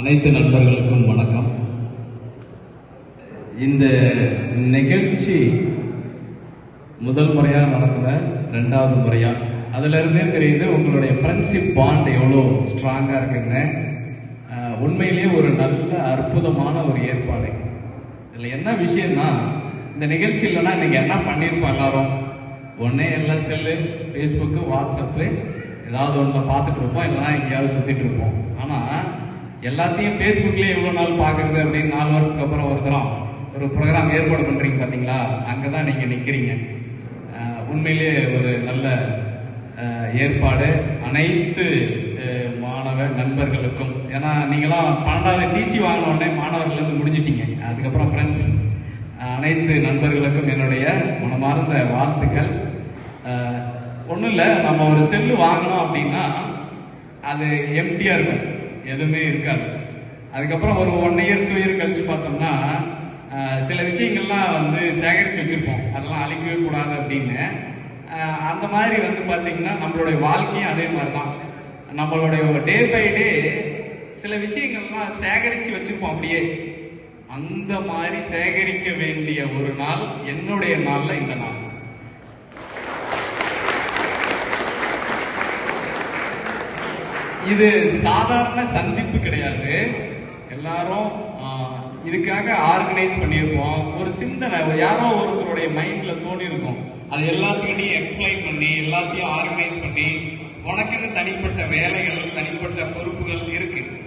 அனைத்து நண்பர்களுக்கும் வணக்கம். இந்த நிகழ்ச்சி முதல் முறையா நடக்கல, ரெண்டாவது முறையா. அதுல இருந்தே தெரியுது உங்களுடைய ஃப்ரெண்ட்ஷிப் பாண்ட் எவ்வளோ ஸ்ட்ராங்கா இருக்குங்க. உண்மையிலேயே ஒரு நல்ல அற்புதமான ஒரு ஏற்பாடு. இதுல என்ன விஷயம்னா, இந்த நிகழ்ச்சி இல்லைன்னா இன்னைக்கு என்ன பண்ணியிருப்போம் எல்லாரும்? ஒன்னே எல்லாம் செல்லு, ஃபேஸ்புக்கு, வாட்ஸ்அப்பு ஏதாவது ஒன்று பார்த்துட்டு இருப்போம், இல்லைன்னா எங்கேயாவது சுத்திட்டு இருப்போம். ஆனா எல்லாத்தையும் ஃபேஸ்புக்லேயே எவ்வளோ நாள் பார்க்குறது அப்படின்னு 4 வருஷத்துக்கு அப்புறம் ஒரு ப்ரோக்ராம் ஏற்பாடு பண்ணுறீங்க பார்த்தீங்களா? அங்கே தான் நீங்கள் நிற்கிறீங்க. உண்மையிலே ஒரு நல்ல ஏற்பாடு. அனைத்து மாணவ நண்பர்களுக்கும், ஏன்னா நீங்களாம் 12வது டிசி வாங்கின உடனே மாணவர்கள்லேருந்து முடிஞ்சிட்டீங்க. அதுக்கப்புறம் ஃப்ரெண்ட்ஸ், அனைத்து நண்பர்களுக்கும் என்னுடைய மனமார்ந்த வாழ்த்துக்கள். ஒன்றும் இல்லை, நம்ம ஒரு செல்லு வாங்கினோம் அப்படின்னா அது எம்டியாக இருக்கும், எதுவுமே இருக்காது. அதுக்கப்புறம் ஒரு 1 இயர் 2 இயர் கழிச்சு பார்த்தோம்னா சில விஷயங்கள்லாம் சேகரித்து வச்சுருப்போம், அதெல்லாம் அழிக்கவே கூடாது அப்படின்னு. அந்த மாதிரி பார்த்தீங்கன்னா நம்மளுடைய வாழ்க்கையும் அதே மாதிரி தான். நம்மளுடைய டே பை டே சில விஷயங்கள்லாம் சேகரித்து வச்சுருப்போம் அப்படியே. அந்த மாதிரி சேகரிக்க வேண்டிய ஒரு நாள் என்னுடைய நாளில் இந்த நாள். இது சாதாரண சந்திப்பு கிடையாது. எல்லாரும் இதுக்காக ஆர்கனைஸ் பண்ணியிருப்போம். ஒரு சிந்தனை யாரோ ஒருத்தருடைய மைண்ட்ல தோணி இருக்கும். அது எல்லாத்துக்கிட்டையும் எக்ஸ்பிளைன் பண்ணி, எல்லாத்தையும் ஆர்கனைஸ் பண்ணி, உனக்குன்னு தனிப்பட்ட வேலைகள், தனிப்பட்ட பொறுப்புகள் இருக்கு.